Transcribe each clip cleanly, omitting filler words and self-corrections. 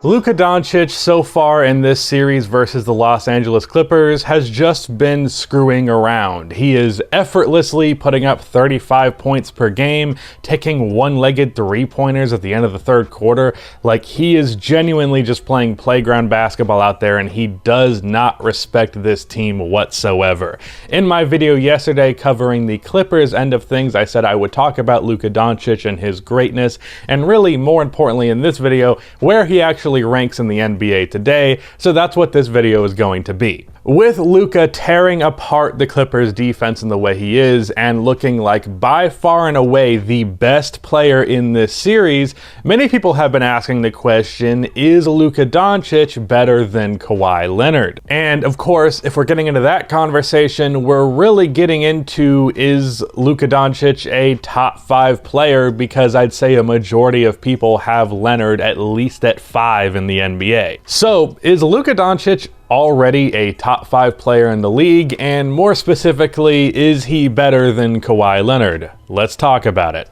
Luka Doncic so far in this series versus the Los Angeles Clippers has just been screwing around. He is effortlessly putting up 35 points per game, taking one-legged three-pointers at the end of the third quarter. Like, he is genuinely just playing playground basketball out there, and he does not respect this team whatsoever. In my video yesterday covering the Clippers end of things, I said I would talk about Luka Doncic and his greatness, and really, more importantly in this video, where he actually ranks in the NBA today, so that's what this video is going to be. With Luka tearing apart the Clippers defense in the way he is and looking like by far and away the best player in this series, many people have been asking the question, is Luka Doncic better than Kawhi Leonard? And of course, if we're getting into that conversation, we're really getting into, is Luka Doncic a top 5 player? Because I'd say a majority of people have Leonard at least at 5 in the NBA. So is Luka Doncic already a top 5 player in the league? And more specifically, is he better than Kawhi Leonard? Let's talk about it.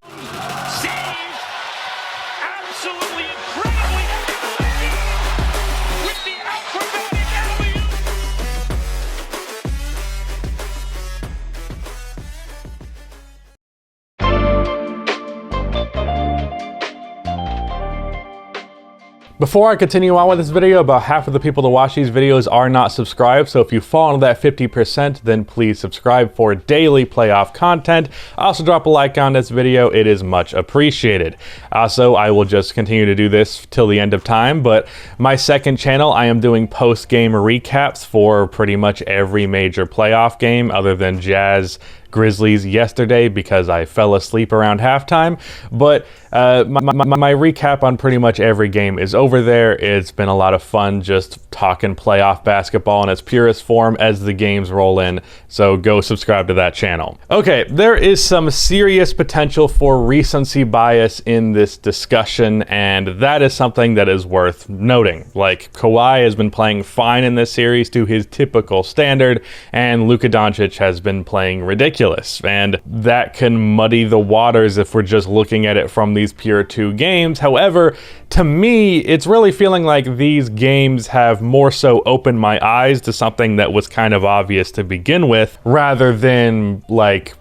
Before I continue on with this video, about half of the people that watch these videos are not subscribed, so if you fall into that 50%, then please subscribe for daily playoff content. Also drop a like on this video, it is much appreciated. Also, I will just continue to do this till the end of time, but my second channel, I am doing post-game recaps for pretty much every major playoff game other than Jazz Grizzlies yesterday because I fell asleep around halftime, but my recap on pretty much every game is over there. It's been a lot of fun just talking playoff basketball in its purest form as the games roll in, so go subscribe to that channel. Okay, there is some serious potential for recency bias in this discussion, and that is something that is worth noting. Like, Kawhi has been playing fine in this series to his typical standard, and Luka Doncic has been playing ridiculous, and that can muddy the waters if we're just looking at it from these pure 2 games. However, to me, it's really feeling like these games have more so opened my eyes to something that was kind of obvious to begin with, rather than like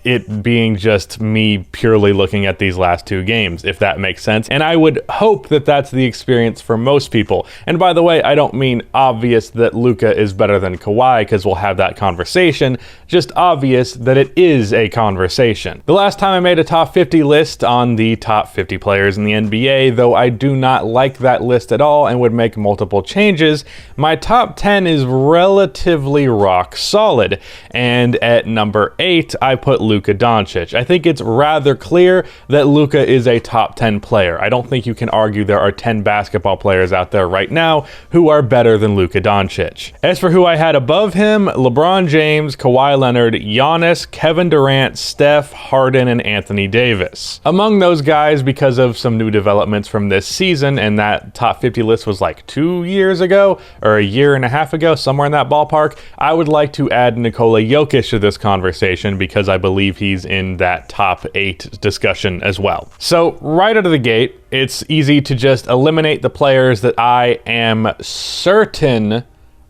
it being just me purely looking at these last 2 games, if that makes sense. And I would hope that that's the experience for most people. And by the way, I don't mean obvious that Luka is better than Kawhi, because we'll have that conversation, just obvious that it is a conversation. The last time I made a top 50 list on the top 50 players in the NBA, though I do not like that list at all and would make multiple changes, my top 10 is relatively rock solid. And at number 8, I put Luka Doncic. I think it's rather clear that Luka is a top 10 player. I don't think you can argue there are 10 basketball players out there right now who are better than Luka Doncic. As for who I had above him, LeBron James, Kawhi Leonard, Giannis, Kevin Durant, Steph, Harden, and Anthony Davis. Among those guys, because of some new developments from this season, and that top 50 list was like 2 years ago, or a year and a half ago, somewhere in that ballpark, I would like to add Nikola Jokic to this conversation because I believe he's in that top 8 discussion as well. So right out of the gate, it's easy to just eliminate the players that I am certain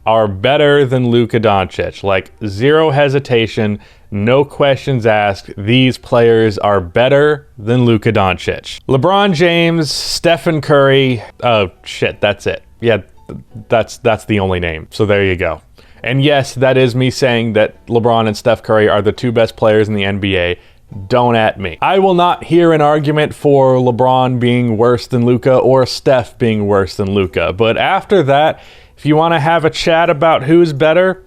are better than Luka Doncic. Like, zero hesitation, no questions asked. These players are better than Luka Doncic. LeBron James, Stephen Curry, oh shit, that's it. Yeah, that's the only name. So there you go. And yes, that is me saying that LeBron and Steph Curry are the 2 best players in the NBA. Don't at me. I will not hear an argument for LeBron being worse than Luka or Steph being worse than Luka. But after that, if you want to have a chat about who's better,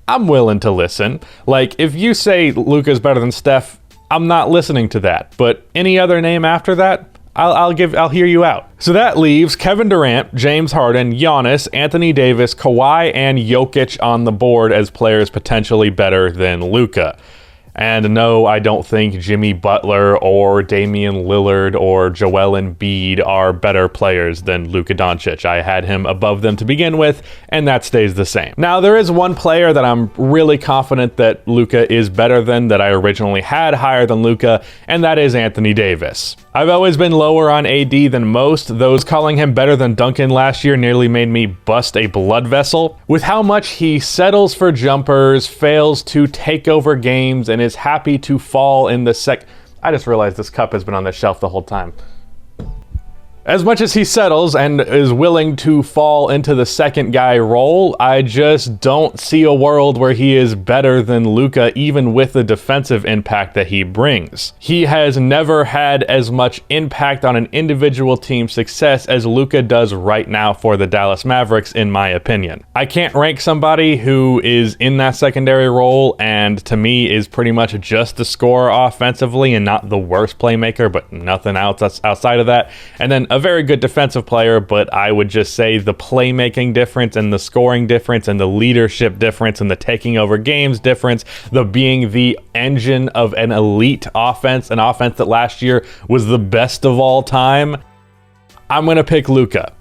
I'm willing to listen. Like, if you say Luka's better than Steph, I'm not listening to that. But any other name after that, I'll hear you out. So that leaves Kevin Durant, James Harden, Giannis, Anthony Davis, Kawhi, and Jokic on the board as players potentially better than Luka. And no, I don't think Jimmy Butler or Damian Lillard or Joel Embiid are better players than Luka Doncic. I had him above them to begin with, and that stays the same. Now, there is one player that I'm really confident that Luka is better than, that I originally had higher than Luka, and that is Anthony Davis. I've always been lower on AD than most. Those calling him better than Duncan last year nearly made me bust a blood vessel. With how much he settles for jumpers, fails to take over games, and is happy to fall in the I just realized this cup has been on the shelf the whole time. As much as he settles and is willing to fall into the second guy role, I just don't see a world where he is better than Luka, even with the defensive impact that he brings. He has never had as much impact on an individual team's success as Luka does right now for the Dallas Mavericks, in my opinion. I can't rank somebody who is in that secondary role and to me is pretty much just a scorer offensively and not the worst playmaker, but nothing else outside of that. And then a very good defensive player, but I would just say the playmaking difference and the scoring difference and the leadership difference and the taking over games difference, the being the engine of an elite offense, an offense that last year was the best of all time, I'm going to pick Luka.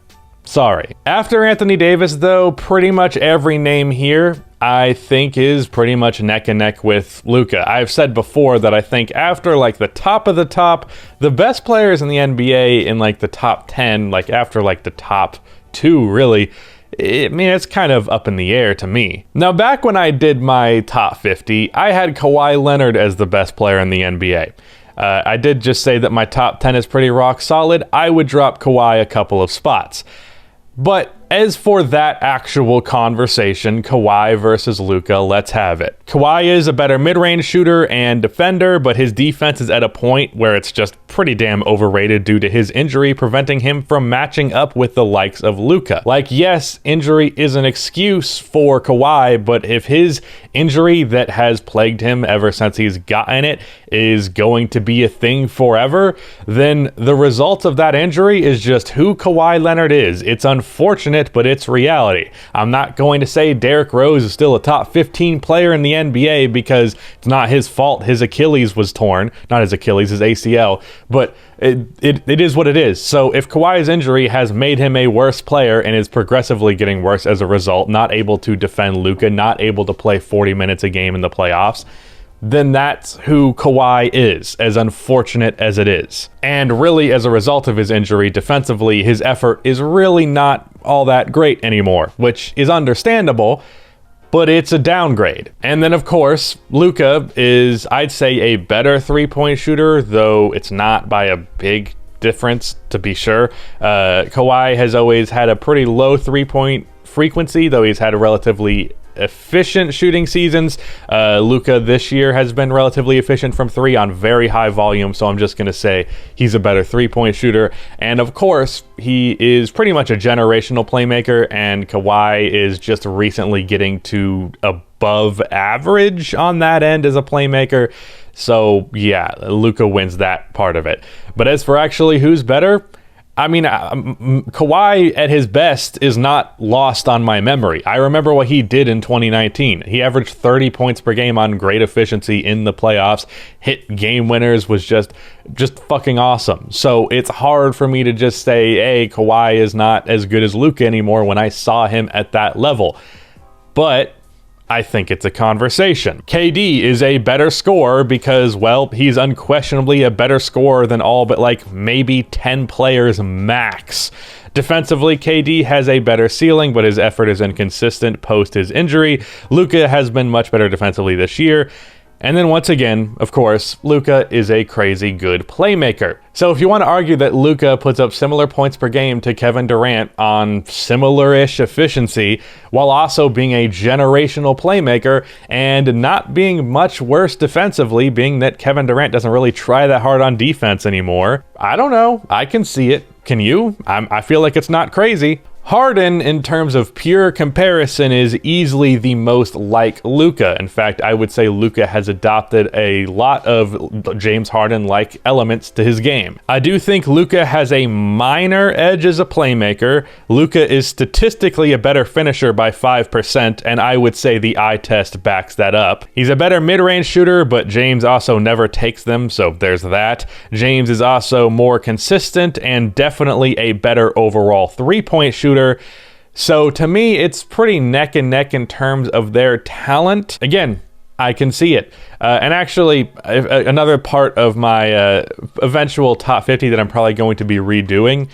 Sorry. After Anthony Davis, though, pretty much every name here I think is pretty much neck and neck with Luka. I've said before that I think after like the top of the top, the best players in the NBA in like the top 10, like after like the top 2 really, it's kind of up in the air to me. Now, back when I did my top 50, I had Kawhi Leonard as the best player in the NBA. I did just say that my top 10 is pretty rock solid. I would drop Kawhi a couple of spots. But as for that actual conversation, Kawhi versus Luka, let's have it. Kawhi is a better mid-range shooter and defender, but his defense is at a point where it's just pretty damn overrated due to his injury, preventing him from matching up with the likes of Luka. Like, yes, injury is an excuse for Kawhi, but if his injury that has plagued him ever since he's gotten it is going to be a thing forever, then the result of that injury is just who Kawhi Leonard is. It's unfortunate, but it's reality. I'm not going to say Derrick Rose is still a top 15 player in the NBA because it's not his fault. His Achilles was torn. Not his Achilles, his ACL. But it is what it is. So if Kawhi's injury has made him a worse player and is progressively getting worse as a result, not able to defend Luka, not able to play 40 minutes a game in the playoffs, then that's who Kawhi is, as unfortunate as it is. And really, as a result of his injury, defensively, his effort is really not all that great anymore, which is understandable, but it's a downgrade. And then, of course, Luka is, I'd say, a better three-point shooter, though it's not by a big difference, to be sure. Kawhi has always had a pretty low three-point frequency, though he's had a relatively efficient shooting seasons. Luka this year has been relatively efficient from 3 on very high volume, so I'm just going to say he's a better three-point shooter. And of course, he is pretty much a generational playmaker, and Kawhi is just recently getting to above average on that end as a playmaker. So yeah, Luka wins that part of it. But as for actually who's better, I mean, Kawhi at his best is not lost on my memory. I remember what he did in 2019. He averaged 30 points per game on great efficiency in the playoffs, hit game winners, was just fucking awesome. So it's hard for me to just say, hey, Kawhi is not as good as Luka anymore when I saw him at that level. But I think it's a conversation. KD is a better scorer because, well, he's unquestionably a better scorer than all but like maybe 10 players max. Defensively, KD has a better ceiling, but his effort is inconsistent post his injury. Luka has been much better defensively this year. And then once again, of course, Luka is a crazy good playmaker. So if you want to argue that Luka puts up similar points per game to Kevin Durant on similar-ish efficiency, while also being a generational playmaker and not being much worse defensively, being that Kevin Durant doesn't really try that hard on defense anymore, I don't know. I can see it. Can you? I feel like it's not crazy. Harden, in terms of pure comparison, is easily the most like Luka. In fact, I would say Luka has adopted a lot of James Harden-like elements to his game. I do think Luka has a minor edge as a playmaker. Luka is statistically a better finisher by 5%, and I would say the eye test backs that up. He's a better mid-range shooter, but James also never takes them, so there's that. James is also more consistent and definitely a better overall three-point shooter. So to me, it's pretty neck and neck in terms of their talent. Again, I can see it. And actually, another part of my eventual top 50 that I'm probably going to be redoing,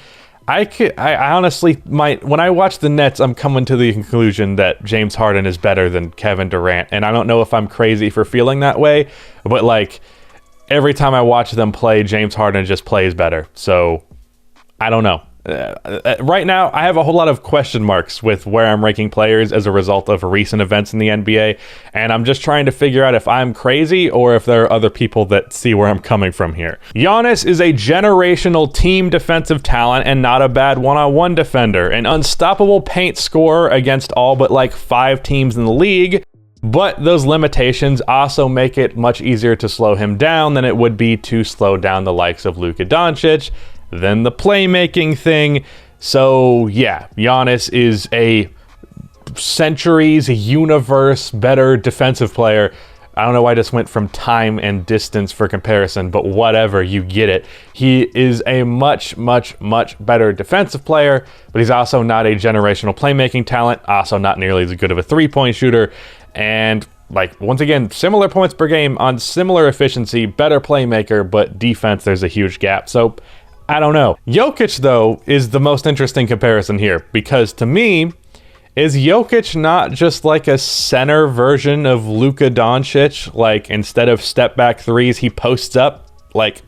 I honestly might, when I watch the Nets, I'm coming to the conclusion that James Harden is better than Kevin Durant. And I don't know if I'm crazy for feeling that way, but like every time I watch them play, James Harden just plays better. So I don't know. Right now, I have a whole lot of question marks with where I'm ranking players as a result of recent events in the NBA, and I'm just trying to figure out if I'm crazy or if there are other people that see where I'm coming from here. Giannis is a generational team defensive talent and not a bad one-on-one defender, an unstoppable paint scorer against all but like 5 teams in the league. But those limitations also make it much easier to slow him down than it would be to slow down the likes of Luka Doncic, then the playmaking thing. So yeah, Giannis is a centuries, universe better defensive player. I don't know why I just went from time and distance for comparison, but whatever, you get it. He is a much, much, much better defensive player, but he's also not a generational playmaking talent, also not nearly as good of a three-point shooter, and like, once again, similar points per game on similar efficiency, better playmaker, but defense, there's a huge gap. So I don't know. Jokic, though, is the most interesting comparison here, because to me, is Jokic not just like a center version of Luka Doncic? Like, instead of step back threes, he posts up? Like,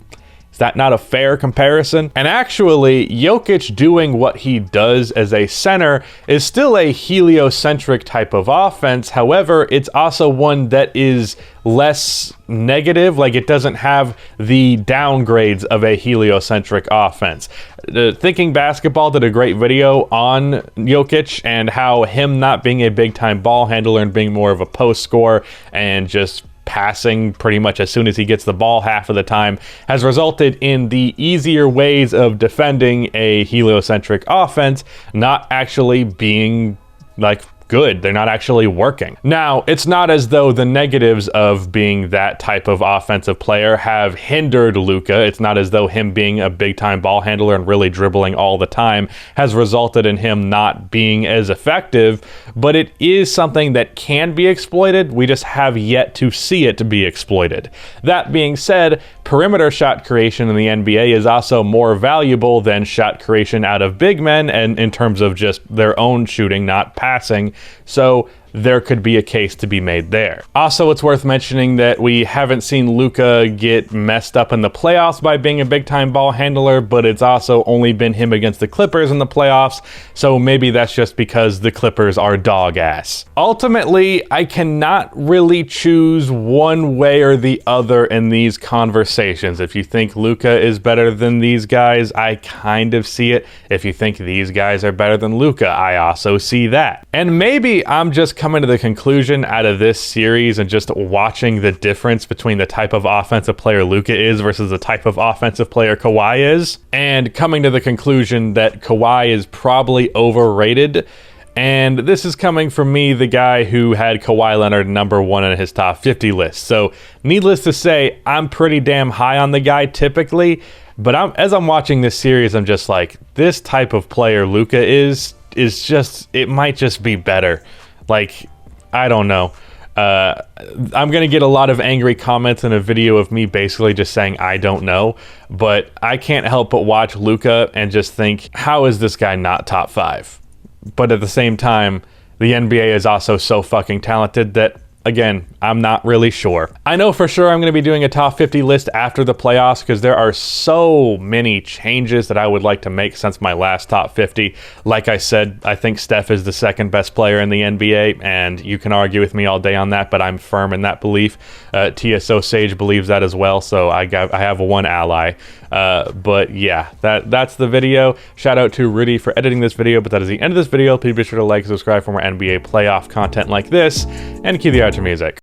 is that not a fair comparison? And actually, Jokic doing what he does as a center is still a heliocentric type of offense. However, it's also one that is less negative. Like, it doesn't have the downgrades of a heliocentric offense. Thinking Basketball did a great video on Jokic and how him not being a big-time ball handler and being more of a post scorer and just passing pretty much as soon as he gets the ball half of the time has resulted in the easier ways of defending a heliocentric offense not actually being like good. They're not actually working. Now, it's not as though the negatives of being that type of offensive player have hindered Luka. It's not as though him being a big-time ball handler and really dribbling all the time has resulted in him not being as effective, but it is something that can be exploited. We just have yet to see it to be exploited. That being said, perimeter shot creation in the NBA is also more valuable than shot creation out of big men, and in terms of just their own shooting, not passing. So there could be a case to be made there. Also, it's worth mentioning that we haven't seen Luka get messed up in the playoffs by being a big-time ball handler, but it's also only been him against the Clippers in the playoffs, so maybe that's just because the Clippers are dog ass. Ultimately, I cannot really choose one way or the other in these conversations. If you think Luka is better than these guys, I kind of see it. If you think these guys are better than Luka, I also see that. And maybe I'm just coming to the conclusion out of this series and just watching the difference between the type of offensive player Luka is versus the type of offensive player Kawhi is, and coming to the conclusion that Kawhi is probably overrated. And this is coming from me, the guy who had Kawhi Leonard number 1 in his top 50 list. So needless to say, I'm pretty damn high on the guy typically, but as I'm watching this series, I'm just like, this type of player Luka is just, it might just be better. Like, I don't know. I'm going to get a lot of angry comments in a video of me basically just saying I don't know, but I can't help but watch Luka and just think, how is this guy not top 5? But at the same time, the NBA is also so fucking talented that Again, I'm not really sure. I know for sure I'm going to be doing a top 50 list after the playoffs because there are so many changes that I would like to make since my last top 50. Like I said, I think Steph is the second best player in the NBA, and you can argue with me all day on that, but I'm firm in that belief. TSO Sage believes that as well, so I have one ally. But yeah, that's the video. Shout out to Rudy for editing this video, but that is the end of this video. Please be sure to like and subscribe for more NBA playoff content like this, and cue the outro music.